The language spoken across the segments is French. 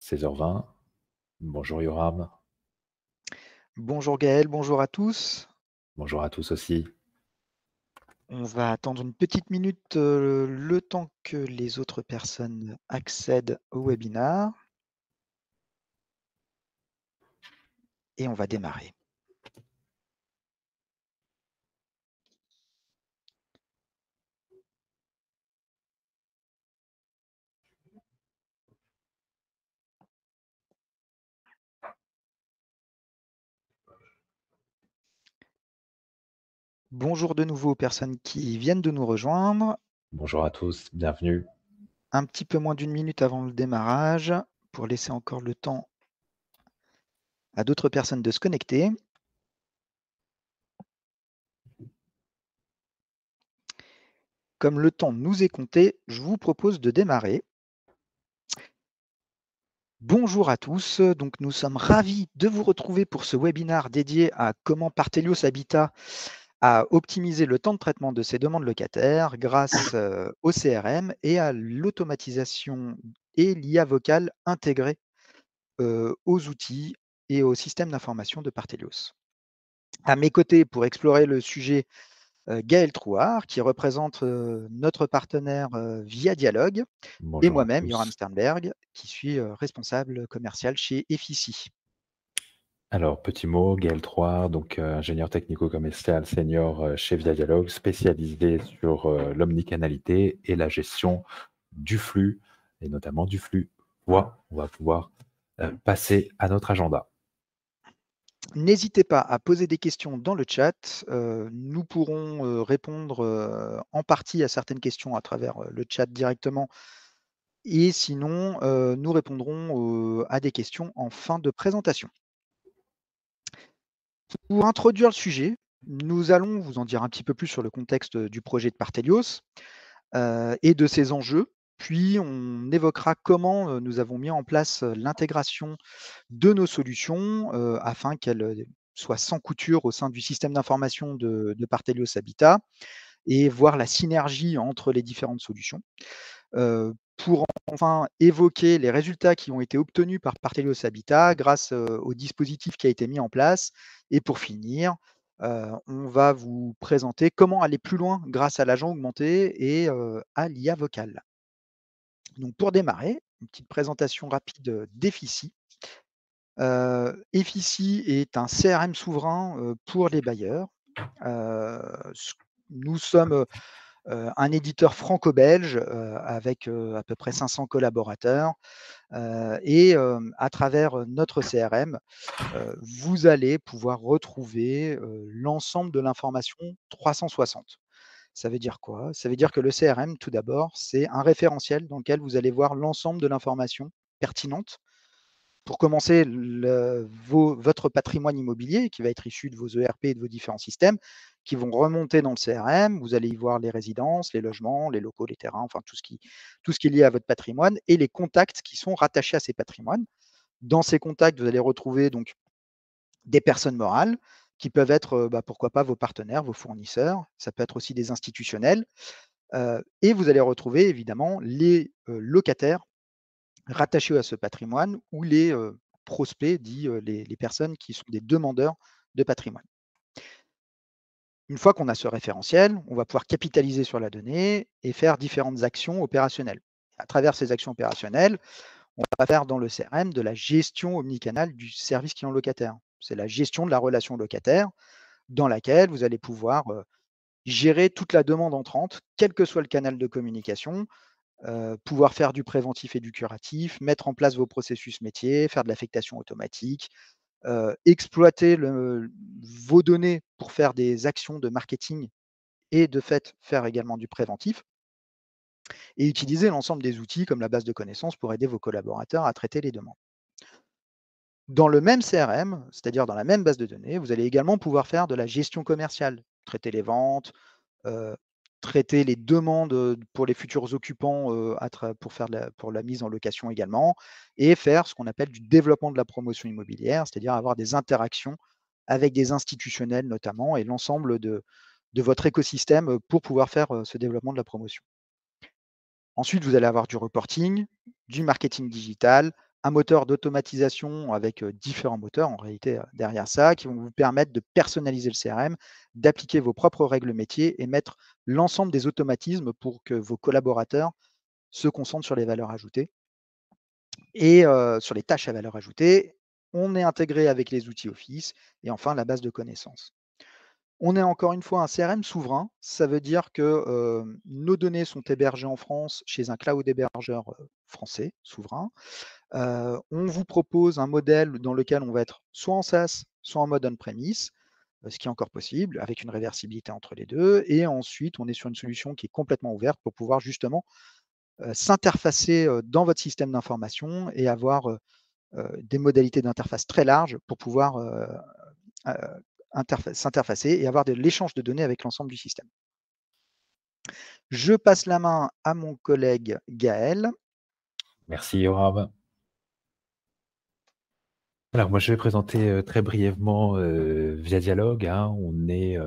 16h20. Bonjour Yoram. Bonjour Gaël, bonjour à tous. Bonjour à tous aussi. On va attendre une petite minute, le temps que les autres personnes accèdent au webinar et on va démarrer. Bonjour de nouveau aux personnes qui viennent de nous rejoindre. Bonjour à tous, bienvenue. Un petit peu moins d'une minute avant le démarrage pour laisser encore le temps à d'autres personnes de se connecter. Comme le temps nous est compté, je vous propose de démarrer. Bonjour à tous, donc nous sommes ravis de vous retrouver pour ce webinaire dédié à comment Partelios Habitat a optimisé le temps de traitement de ses demandes locataires grâce au CRM et à l'automatisation et l'IA vocale intégrée aux outils et au système d'information de Partelios. À mes côtés, pour explorer le sujet, Gaël Trouard, qui représente notre partenaire via Dialogue, et Bonjour à moi-même, Yoram tous. Sternberg, qui suis responsable commercial chez Effici. Alors, petit mot, Gaël Troire, donc ingénieur technico-commercial senior chez Via Dialogue, spécialisé sur l'omnicanalité et la gestion du flux, et notamment du flux voix. On va pouvoir passer à notre agenda. N'hésitez pas à poser des questions dans le chat. Nous pourrons répondre en partie à certaines questions à travers le chat directement. Et sinon, nous répondrons à des questions en fin de présentation. Pour introduire le sujet, nous allons vous en dire un petit peu plus sur le contexte du projet de Partelios et de ses enjeux. Puis, on évoquera comment nous avons mis en place l'intégration de nos solutions afin qu'elles soient sans couture au sein du système d'information de Partelios Habitat et voir la synergie entre les différentes solutions. Pour enfin évoquer les résultats qui ont été obtenus par Partelios Habitat grâce au dispositif qui a été mis en place. Et pour finir, on va vous présenter comment aller plus loin grâce à l'agent augmenté et à l'IA vocale. Donc pour démarrer, une petite présentation rapide d'Effici. Effici est un CRM souverain pour les bailleurs. Heu, Nous sommes un éditeur franco-belge avec à peu près 500 collaborateurs et à travers notre CRM, vous allez pouvoir retrouver l'ensemble de l'information 360. Ça veut dire quoi? Ça veut dire que le CRM, tout d'abord, c'est un référentiel dans lequel vous allez voir l'ensemble de l'information pertinente. Pour commencer, votre patrimoine immobilier qui va être issu de vos ERP et de vos différents systèmes qui vont remonter dans le CRM. Vous allez y voir les résidences, les logements, les locaux, les terrains, enfin tout ce qui est lié à votre patrimoine et les contacts qui sont rattachés à ces patrimoines. Dans ces contacts, vous allez retrouver donc des personnes morales qui peuvent être, pourquoi pas vos partenaires, vos fournisseurs. Ça peut être aussi des institutionnels, et vous allez retrouver évidemment les, locataires rattachés à ce patrimoine ou les, prospects, dits, les personnes qui sont des demandeurs de patrimoine. Une fois qu'on a ce référentiel, on va pouvoir capitaliser sur la donnée et faire différentes actions opérationnelles. À travers ces actions opérationnelles, on va faire dans le CRM de la gestion omnicanale du service client locataire. C'est la gestion de la relation locataire dans laquelle vous allez pouvoir, gérer toute la demande entrante, quel que soit le canal de communication, pouvoir faire du préventif et du curatif, mettre en place vos processus métiers, faire de l'affectation automatique, exploiter vos données pour faire des actions de marketing et de fait faire également du préventif et utiliser l'ensemble des outils comme la base de connaissances pour aider vos collaborateurs à traiter les demandes. Dans le même CRM, c'est-à-dire dans la même base de données, vous allez également pouvoir faire de la gestion commerciale, traiter les ventes, heu, traiter les demandes, pour les futurs occupants, pour la mise en location également et faire ce qu'on appelle du développement de la promotion immobilière, c'est-à-dire avoir des interactions avec des institutionnels notamment et l'ensemble de votre écosystème, pour pouvoir faire, ce développement de la promotion. Ensuite, vous allez avoir du reporting, du marketing digital, un moteur d'automatisation avec différents moteurs en réalité derrière ça, qui vont vous permettre de personnaliser le CRM, d'appliquer vos propres règles métiers et mettre l'ensemble des automatismes pour que vos collaborateurs se concentrent sur les valeurs ajoutées et sur les tâches à valeur ajoutée. On est intégré avec les outils Office et enfin la base de connaissances. On est encore une fois un CRM souverain. Ça veut dire que nos données sont hébergées en France chez un cloud hébergeur français souverain. On vous propose un modèle dans lequel on va être soit en SaaS, soit en mode on-premise, ce qui est encore possible, avec une réversibilité entre les deux. Et ensuite, on est sur une solution qui est complètement ouverte pour pouvoir justement s'interfacer dans votre système d'information et avoir des modalités d'interface très larges pour pouvoir s'interfacer et avoir de l'échange de données avec l'ensemble du système. Je passe la main à mon collègue Gaël. Merci Yoram. Alors moi je vais présenter très brièvement Via Dialogue, hein. On est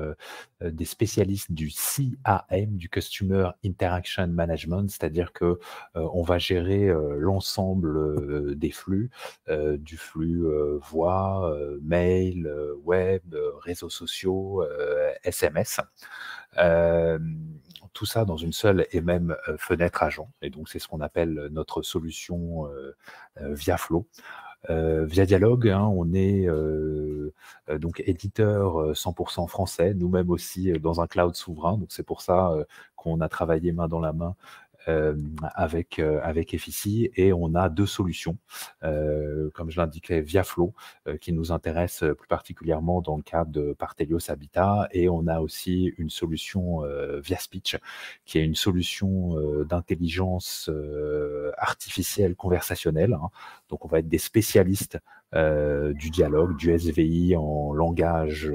des spécialistes du CAM, du Customer Interaction Management, c'est-à-dire que on va gérer l'ensemble des flux, du flux voix, mail, web, réseaux sociaux, SMS. Tout ça dans une seule et même fenêtre agent. Et donc c'est ce qu'on appelle notre solution Via Flow. Via Dialogue, hein, on est donc éditeur 100% français, nous-mêmes aussi dans un cloud souverain. Donc c'est pour ça qu'on a travaillé main dans la main avec Effici, et on a deux solutions, comme je l'indiquais, Via Flow, qui nous intéresse plus particulièrement dans le cadre de Partelios Habitat, et on a aussi une solution Via Speech, qui est une solution d'intelligence artificielle conversationnelle, hein. Donc on va être des spécialistes du dialogue, du SVI en langage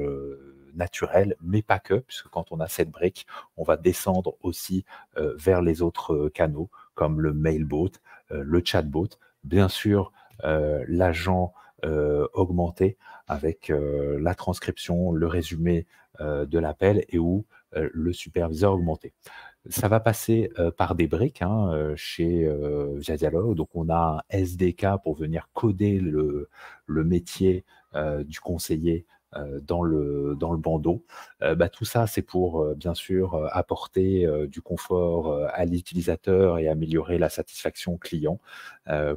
naturel, mais pas que, puisque quand on a cette brique, on va descendre aussi vers les autres canaux, comme le mailbot, le chatbot, bien sûr l'agent augmenté avec la transcription, le résumé de l'appel, et ou le superviseur augmenté. Ça va passer par des briques, hein, chez Via Dialogue. Donc on a un SDK pour venir coder le métier du conseiller dans le bandeau. Tout ça, c'est pour bien sûr apporter du confort à l'utilisateur et améliorer la satisfaction client,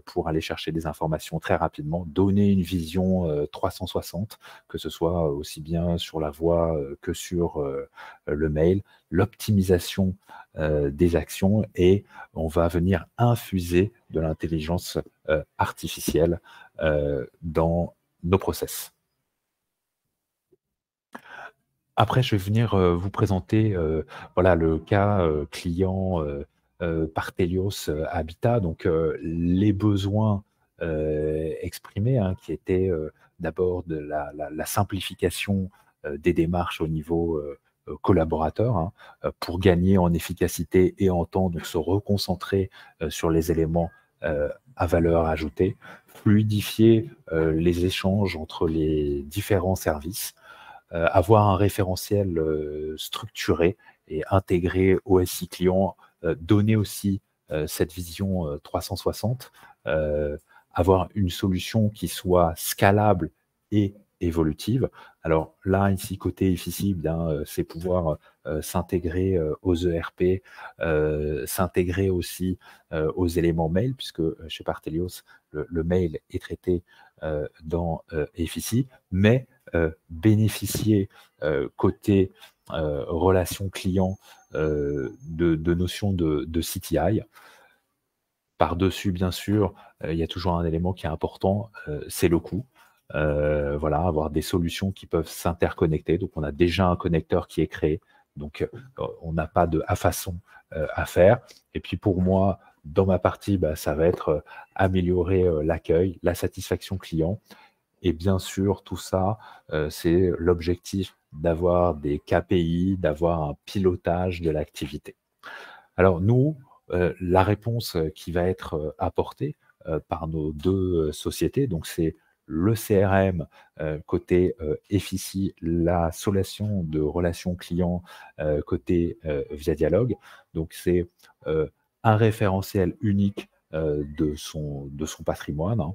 pour aller chercher des informations très rapidement, donner une vision 360, que ce soit aussi bien sur la voix que sur le mail, l'optimisation des actions, et on va venir infuser de l'intelligence artificielle dans nos process. Après, je vais venir vous présenter voilà, le cas client Partelios Habitat, donc les besoins exprimés, hein, qui étaient d'abord de la simplification des démarches au niveau collaborateur, hein, pour gagner en efficacité et en temps, donc se reconcentrer sur les éléments à valeur ajoutée, fluidifier les échanges entre les différents services, avoir un référentiel structuré et intégré au SI client, donner aussi cette vision 360, avoir une solution qui soit scalable et évolutive. Alors là, ici, côté Effici, c'est pouvoir s'intégrer aux ERP, s'intégrer aussi aux éléments mail, puisque chez Partelios, le mail est traité dans Effici, mais bénéficier côté relation client de notions de CTI. Par-dessus, bien sûr, il y a toujours un élément qui est important, c'est le coût. Voilà, avoir des solutions qui peuvent s'interconnecter. Donc, on a déjà un connecteur qui est créé. Donc, on n'a pas de façon à faire. Et puis, pour moi, dans ma partie, ça va être améliorer l'accueil, la satisfaction client. Et bien sûr, tout ça, c'est l'objectif d'avoir des KPI, d'avoir un pilotage de l'activité. Alors nous, la réponse qui va être apportée par nos deux sociétés, donc c'est le CRM côté Effici, la solution de relations clients côté Via Dialogue. Donc c'est un référentiel unique de son patrimoine, hein.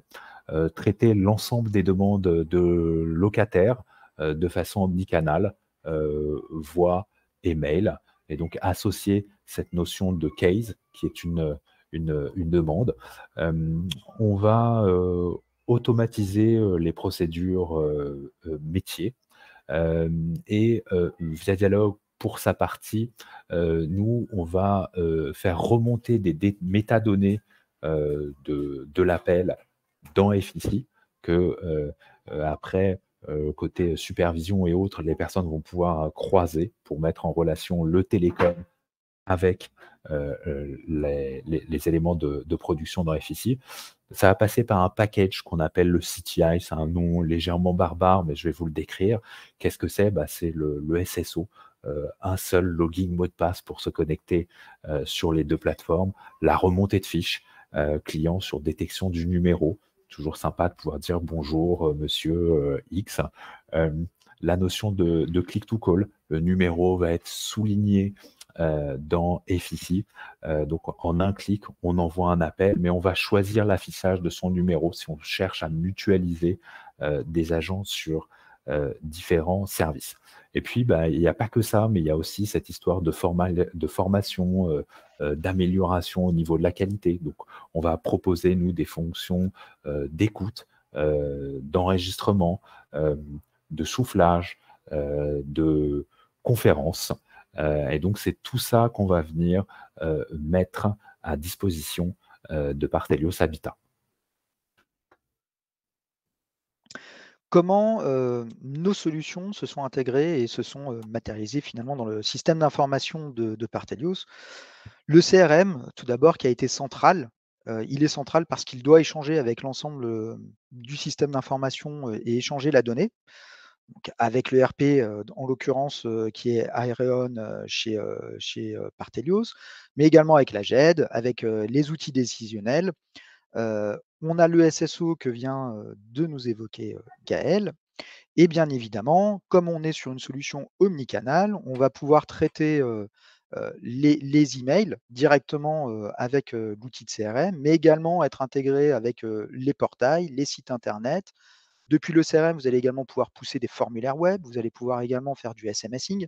Traiter l'ensemble des demandes de locataires de façon omnicanale, voix et mail, et donc associer cette notion de case qui est une demande. On va automatiser les procédures métiers. Et Via Dialogue, pour sa partie, nous, on va faire remonter des métadonnées de l'appel dans FICI que après, côté supervision et autres, les personnes vont pouvoir croiser pour mettre en relation le télécom avec les éléments de production dans FICI. Ça va passer par un package qu'on appelle le CTI, c'est un nom légèrement barbare, mais je vais vous le décrire. Qu'est-ce que c'est? C'est le SSO, un seul login mot de passe pour se connecter sur les deux plateformes, la remontée de fiches client sur détection du numéro, toujours sympa de pouvoir dire bonjour monsieur X. Euh, la notion de click to call, le numéro va être souligné dans FICI. Donc en un clic, on envoie un appel, mais on va choisir l'affichage de son numéro si on cherche à mutualiser des agents sur différents services. Et puis, il n'y a pas que ça, mais il y a aussi cette histoire de formation, d'amélioration au niveau de la qualité. Donc, on va proposer, nous, des fonctions d'écoute, d'enregistrement, de soufflage, de conférence. Et donc, c'est tout ça qu'on va venir mettre à disposition de Partelios Habitat. Comment nos solutions se sont intégrées et se sont matérialisées finalement dans le système d'information de Partelios? Le CRM, tout d'abord, qui a été central, il est central parce qu'il doit échanger avec l'ensemble du système d'information et échanger la donnée. Donc avec le RP, en l'occurrence, qui est Aereon chez Partelios, mais également avec la GED, avec les outils décisionnels. On a le SSO que vient de nous évoquer Gaël. Et bien évidemment, comme on est sur une solution omnicanal, on va pouvoir traiter les emails directement avec l'outil de CRM, mais également être intégré avec les portails, les sites internet. Depuis le CRM, vous allez également pouvoir pousser des formulaires web, vous allez pouvoir également faire du SMSing.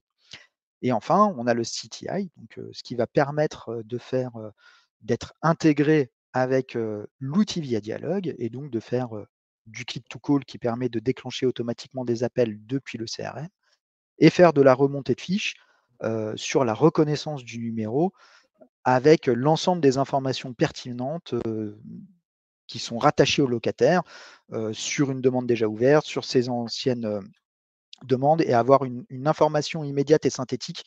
Et enfin, on a le CTI, donc ce qui va permettre d'être intégré avec l'outil Via Dialogue et donc de faire du click to call qui permet de déclencher automatiquement des appels depuis le CRM et faire de la remontée de fiches sur la reconnaissance du numéro avec l'ensemble des informations pertinentes qui sont rattachées au locataire sur une demande déjà ouverte, sur ses anciennes demandes et avoir une information immédiate et synthétique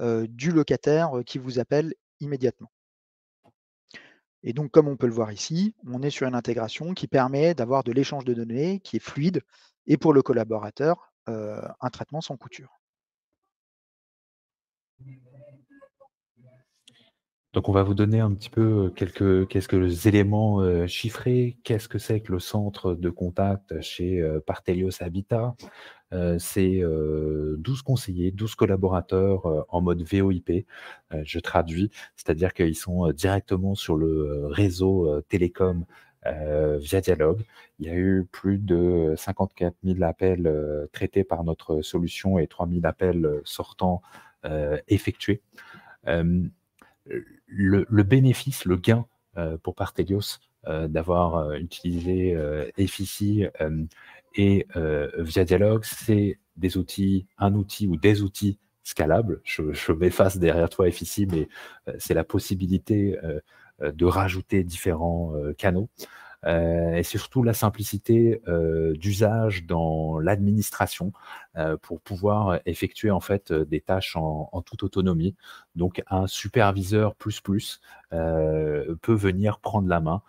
du locataire qui vous appelle immédiatement. Et donc, comme on peut le voir ici, on est sur une intégration qui permet d'avoir de l'échange de données qui est fluide et pour le collaborateur, un traitement sans couture. Donc, on va vous donner un petit peu quelques éléments chiffrés. Qu'est-ce que c'est que le centre de contact chez Partelios Habitat? C'est 12 conseillers, 12 collaborateurs en mode VoIP. Je traduis, c'est-à-dire qu'ils sont directement sur le réseau télécom Via Dialogue. Il y a eu plus de 54 000 appels traités par notre solution et 3 000 appels sortants effectués. Le bénéfice, le gain pour Partelios d'avoir utilisé FICI et Via Dialogue, c'est un outil ou des outils scalables. Je m'efface derrière toi FICI, mais c'est la possibilité de rajouter différents canaux. Et surtout la simplicité d'usage dans l'administration pour pouvoir effectuer en fait des tâches en toute autonomie. Donc un superviseur peut venir prendre la main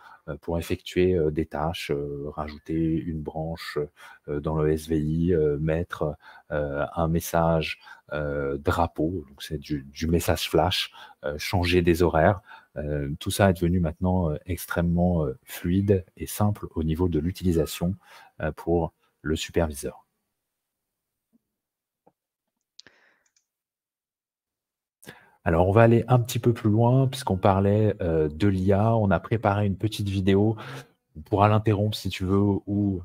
pour effectuer des tâches, rajouter une branche dans le SVI, mettre un message drapeau, donc c'est du message flash, changer des horaires. Tout ça est devenu maintenant extrêmement fluide et simple au niveau de l'utilisation pour le superviseur. Alors, on va aller un petit peu plus loin puisqu'on parlait de l'IA. On a préparé une petite vidéo. On pourra l'interrompre si tu veux ou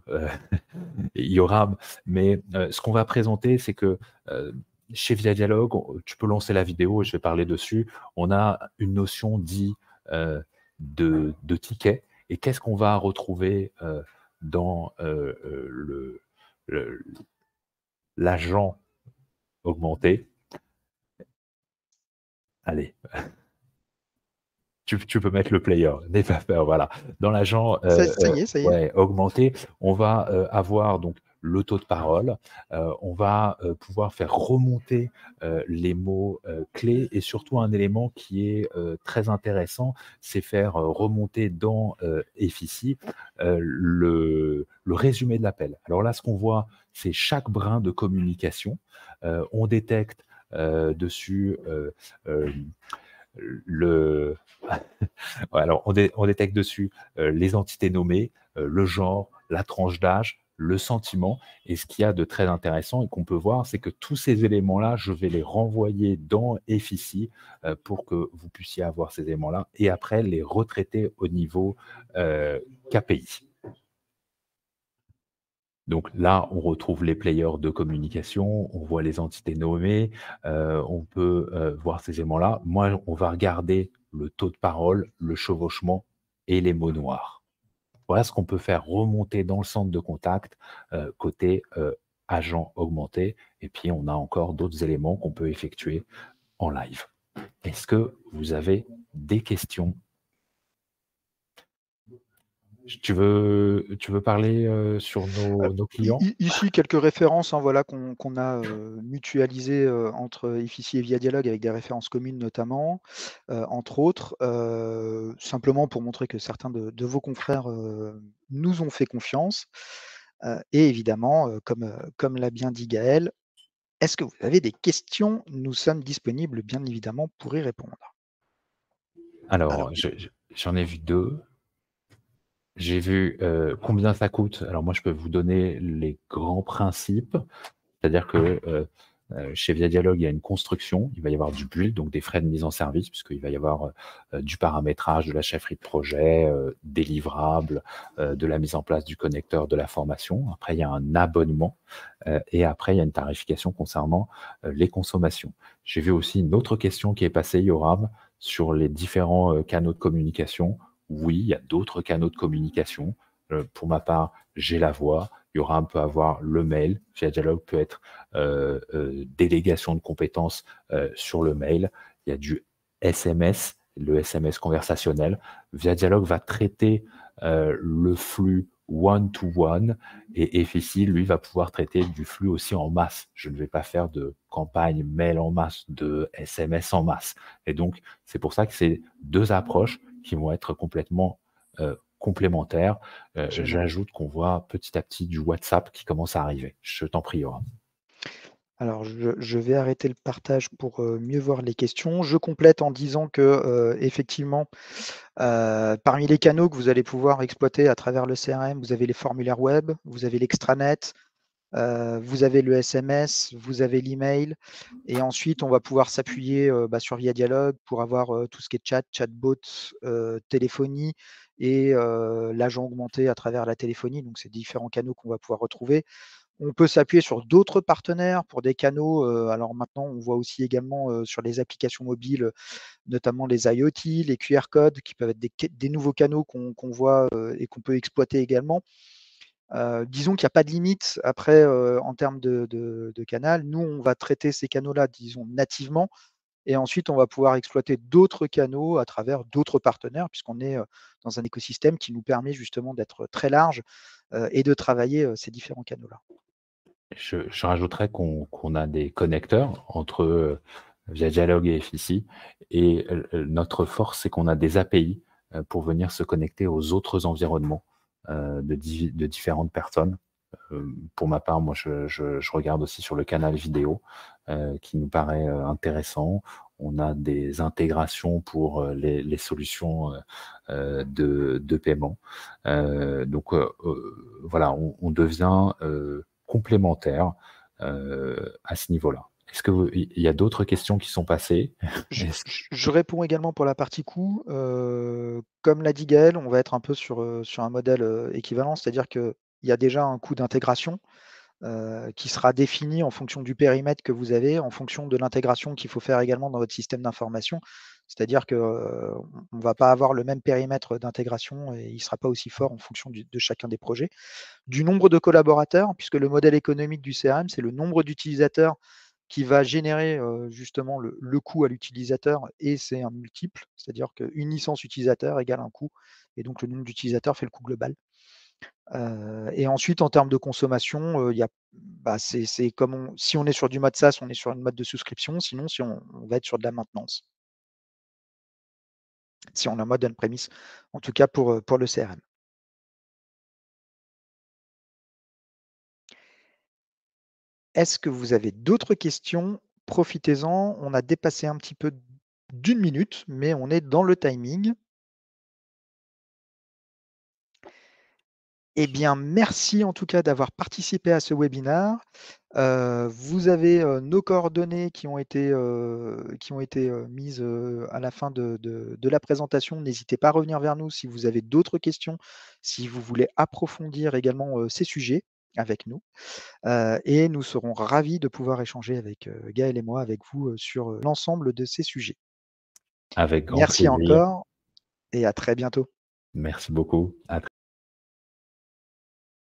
Yoram. Mais ce qu'on va présenter, c'est que chez Via Dialogue, tu peux lancer la vidéo et je vais parler dessus. On a une notion dit de ticket. Et qu'est-ce qu'on va retrouver dans l'agent augmenté? Allez, tu peux mettre le player, n'aie pas peur, voilà. Dans l'agent Ça y est, ça y est. ouais, augmenté, on va avoir donc le taux de parole, on va pouvoir faire remonter les mots clés et surtout un élément qui est très intéressant, c'est faire remonter dans Efficie le résumé de l'appel. Alors là, ce qu'on voit, c'est chaque brin de communication. On détecte dessus le ouais, alors on détecte dessus les entités nommées, le genre, la tranche d'âge, le sentiment. Et ce qu'il y a de très intéressant et qu'on peut voir, c'est que tous ces éléments-là, je vais les renvoyer dans Efficie pour que vous puissiez avoir ces éléments-là et après les retraiter au niveau KPI. Donc là, on retrouve les players de communication, on voit les entités nommées, on peut voir ces éléments-là. Moi, on va regarder le taux de parole, le chevauchement et les mots noirs. Voilà ce qu'on peut faire remonter dans le centre de contact côté agent augmenté. Et puis, on a encore d'autres éléments qu'on peut effectuer en live. Est-ce que vous avez des questions? Tu veux parler sur nos clients? Ici, quelques références, hein, voilà, qu'on a mutualisées entre Efficie et Via Dialogue avec des références communes notamment, entre autres, simplement pour montrer que certains de vos confrères nous ont fait confiance. Et évidemment, comme l'a bien dit Gaël, est-ce que vous avez des questions? Nous sommes disponibles, bien évidemment, pour y répondre. Alors, Alors, j'en ai vu deux. J'ai vu combien ça coûte. Alors moi, je peux vous donner les grands principes. C'est-à-dire que chez Via Dialogue, il y a une construction, il va y avoir du build, donc des frais de mise en service, puisqu'il va y avoir du paramétrage, de la chefferie de projet, des livrables, de la mise en place du connecteur, de la formation. Après, il y a un abonnement et après, il y a une tarification concernant les consommations. J'ai vu aussi une autre question qui est passée, Yoram, sur les différents canaux de communication. Oui, il y a d'autres canaux de communication. Pour ma part, j'ai la voix. Yoram peut avoir le mail. Via Dialogue peut être délégation de compétences sur le mail. Il y a du SMS, le SMS conversationnel. Via Dialogue va traiter le flux one-to-one et Efficie, lui, va pouvoir traiter du flux aussi en masse. Je ne vais pas faire de campagne mail en masse, de SMS en masse. Et donc, c'est pour ça que c'est deux approches qui vont être complètement complémentaires. J'ajoute qu'on voit petit à petit du WhatsApp qui commence à arriver. Je t'en prie, Yoram. Alors, je vais arrêter le partage pour mieux voir les questions. Je complète en disant que, effectivement, parmi les canaux que vous allez pouvoir exploiter à travers le CRM, vous avez les formulaires web, vous avez l'extranet, vous avez le SMS, vous avez l'email, et ensuite on va pouvoir s'appuyer sur Via Dialogue pour avoir tout ce qui est chat, chatbot, téléphonie et l'agent augmenté à travers la téléphonie. Donc, c'est différents canaux qu'on va pouvoir retrouver. On peut s'appuyer sur d'autres partenaires pour des canaux. Alors maintenant, on voit aussi également sur les applications mobiles, notamment les IoT, les QR codes qui peuvent être des nouveaux canaux qu'on voit et qu'on peut exploiter également. Disons qu'il n'y a pas de limite après en termes de canal. Nous, on va traiter ces canaux-là, disons, nativement. Et ensuite, on va pouvoir exploiter d'autres canaux à travers d'autres partenaires, puisqu'on est dans un écosystème qui nous permet justement d'être très large et de travailler ces différents canaux-là. Je rajouterais qu'on a des connecteurs entre Via Dialogue et Efficie. Et notre force, c'est qu'on a des API pour venir se connecter aux autres environnements de différentes personnes. Pour ma part, moi, je regarde aussi sur le canal vidéo qui nous paraît intéressant. On a des intégrations pour les solutions de paiement. Donc voilà, on devient complémentaire à ce niveau-là. Est-ce qu'il y a d'autres questions qui sont passées? Je Est-ce je je réponds également pour la partie coût. Comme l'a dit Gaël, on va être un peu sur un modèle, équivalent, c'est-à-dire qu'il y a déjà un coût d'intégration, qui sera défini en fonction du périmètre que vous avez, en fonction de l'intégration qu'il faut faire également dans votre système d'information. C'est-à-dire que, on ne va pas avoir le même périmètre d'intégration et il ne sera pas aussi fort en fonction de chacun des projets. Du nombre de collaborateurs, puisque le modèle économique du CRM, c'est le nombre d'utilisateurs qui va générer, justement le coût à l'utilisateur et c'est un multiple, c'est-à-dire qu'une licence utilisateur égale un coût et donc le nombre d'utilisateurs fait le coût global. Et ensuite en termes de consommation, il y a c'est comme si on est sur du mode SaaS, on est sur une mode de souscription, sinon si on va être sur de la maintenance. Si on est en mode on-premise, en tout cas pour le CRM. Est-ce que vous avez d'autres questions? Profitez-en, on a dépassé un petit peu d'1 minute, mais on est dans le timing. Eh bien, merci en tout cas d'avoir participé à ce webinaire. Vous avez, nos coordonnées qui ont été mises, à la fin de la présentation. N'hésitez pas à revenir vers nous si vous avez d'autres questions, si vous voulez approfondir également, ces sujets avec nous. Et nous serons ravis de pouvoir échanger avec, Gaël et moi, avec vous, sur, l'ensemble de ces sujets. avec grand Merci plaisir. encore et à très bientôt. Merci beaucoup. À